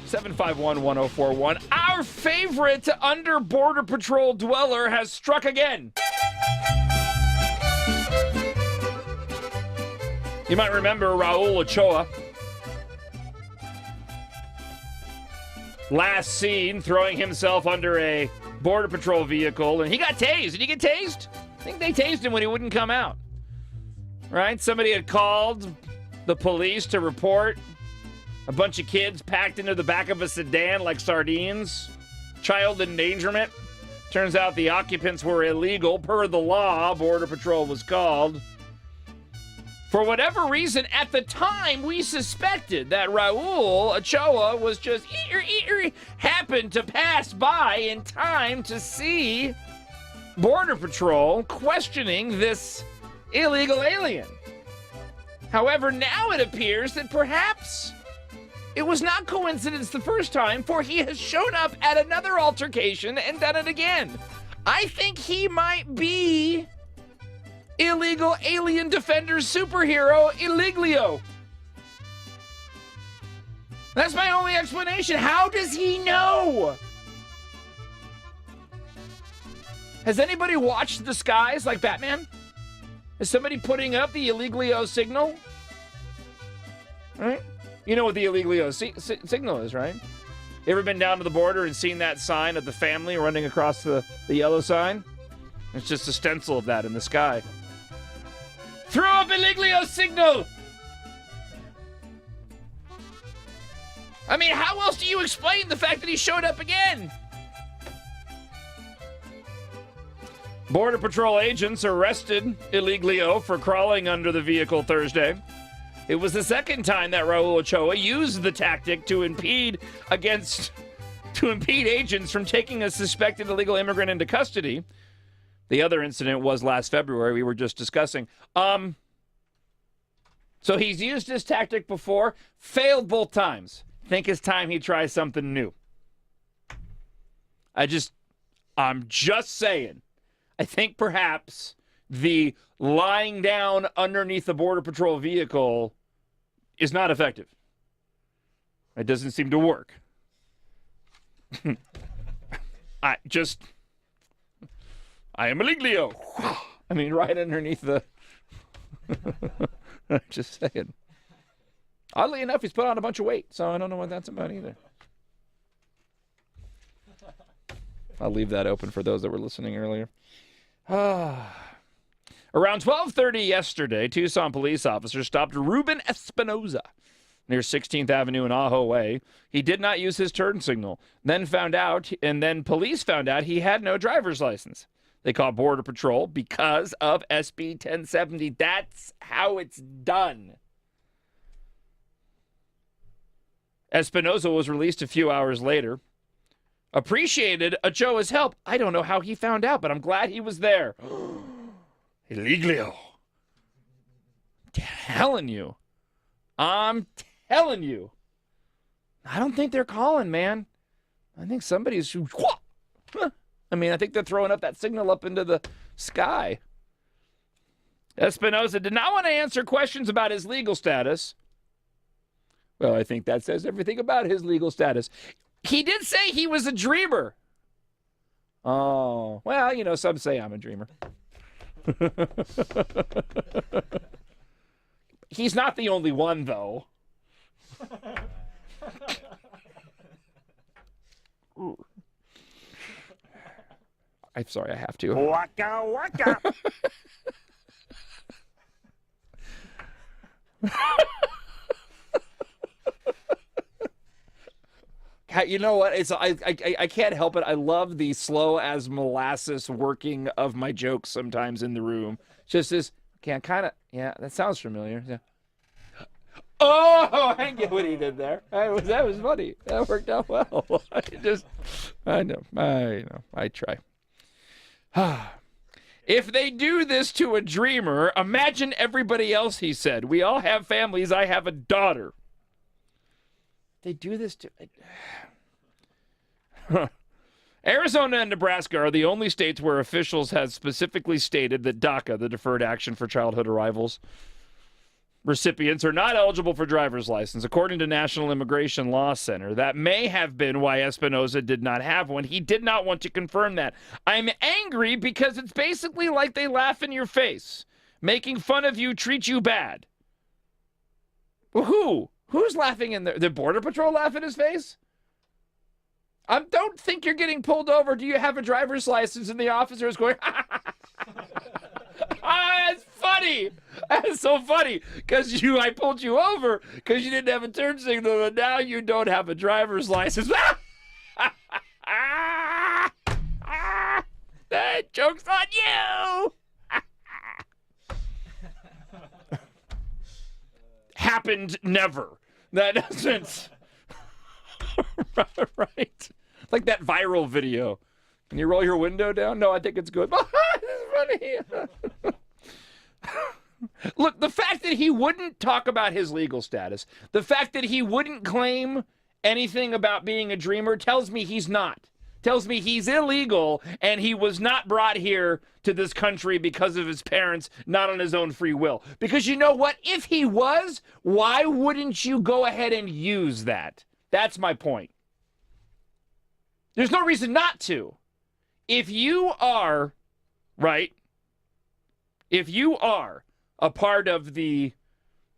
751-1041. Our favorite under Border Patrol dweller has struck again. You might remember Raul Ochoa. Last seen throwing himself under a Border Patrol vehicle, and he got tased. Did he get tased? I think they tased him when he wouldn't come out. Right? Somebody had called the police to report a bunch of kids packed into the back of a sedan like sardines. Child endangerment. Turns out the occupants were illegal per the law. Border Patrol was called. For whatever reason, at the time, we suspected that Raul Ochoa was just happened to pass by in time to see Border Patrol questioning this illegal alien. However, now it appears that perhaps it was not coincidence the first time, for he has shown up at another altercation and done it again. I think he might be illegal alien defender superhero Illeglio. That's my only explanation. How does he know? Has anybody watched the skies like Batman? Is somebody putting up the Illeglio signal? Right? You know what the Illeglio signal is, right? You ever been down to the border and seen that sign of the family running across the yellow sign? It's just a stencil of that in the sky. Throw up Illeglio signal! I mean, how else do you explain the fact that he showed up again? Border Patrol agents arrested Illeglio for crawling under the vehicle Thursday. It was the second time that Raul Ochoa used the tactic to impede agents from taking a suspected illegal immigrant into custody. The other incident was last February, we were just discussing. So he's used this tactic before, failed both times. Think it's time he tries something new. I'm just saying. I think perhaps the lying down underneath the Border Patrol vehicle is not effective. It doesn't seem to work. I am Illeglio. I mean, right underneath the... Just saying. Oddly enough, he's put on a bunch of weight, so I don't know what that's about either. I'll leave that open for those that were listening earlier. Around 12:30 yesterday, Tucson police officers stopped Ruben Espinoza near 16th Avenue and Ajo Way. He did not use his turn signal. Then police found out he had no driver's license. They called Border Patrol because of SB 1070. That's how it's done. Espinoza was released a few hours later. Appreciated Ochoa's help. I don't know how he found out, but I'm glad he was there. Illeglio. I'm telling you. I don't think they're calling, man. I think somebody's... I think they're throwing up that signal up into the sky. Espinoza did not want to answer questions about his legal status. Well, I think that says everything about his legal status. He did say he was a dreamer. Oh, well, some say I'm a dreamer. He's not the only one, though. I'm sorry, I have to. Waka waka. You know what? I can't help it. I love the slow as molasses working of my jokes sometimes in the room. Just this, yeah, that sounds familiar. Yeah. Oh, I get what he did there. That was funny. That worked out well. I know. I try. If they do this to a dreamer, imagine everybody else, he said. We all have families. I have a daughter. They do this to... Arizona and Nebraska are the only states where officials have specifically stated that DACA, the Deferred Action for Childhood Arrivals, recipients are not eligible for driver's license, according to National Immigration Law Center. That may have been why Espinoza did not have one. He did not want to confirm that. I'm angry because it's basically like they laugh in your face, making fun of you, treat you bad. Well, who? Who's laughing in there? The Border Patrol laugh in his face? I don't think you're getting pulled over. Do you have a driver's license? And the officer is going, that's funny. That's so funny. Because I pulled you over because you didn't have a turn signal, and now you don't have a driver's license. That joke's on you. Happened never. That doesn't. Right? Like that viral video. Can you roll your window down? No, I think it's good. This is funny. Look, the fact that he wouldn't talk about his legal status, the fact that he wouldn't claim anything about being a dreamer tells me he's not. Tells me he's illegal and he was not brought here to this country because of his parents, not on his own free will. Because you know what? If he was, why wouldn't you go ahead and use that? That's my point. There's no reason not to. If you are, right, if you are a part of the,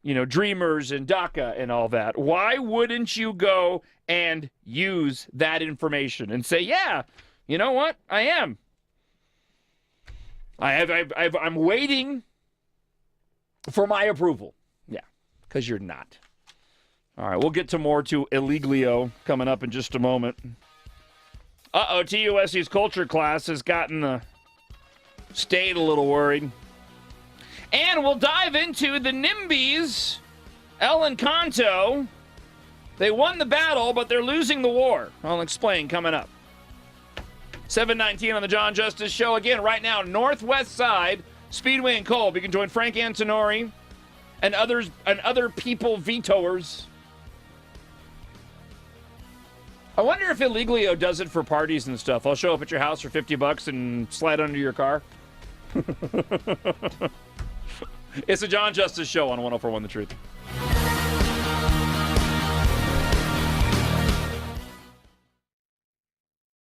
Dreamers and DACA and all that, why wouldn't you go and use that information and say, yeah, you know what? I am. I'm waiting for my approval. Yeah, because you're not. All right, we'll get to Illeglio coming up in just a moment. TUSC's culture class has gotten the state a little worried. And we'll dive into the NIMBYs, El Encanto. They won the battle, but they're losing the war. I'll explain coming up. 7:19 on the John Justice Show. Again, right now, Northwest Side, Speedway and Kolb. You can join Frank Antonori and other people vetoers. I wonder if Illeglio does it for parties and stuff. I'll show up at your house for $50 and slide under your car. It's the John Justice Show on 104.1 The Truth.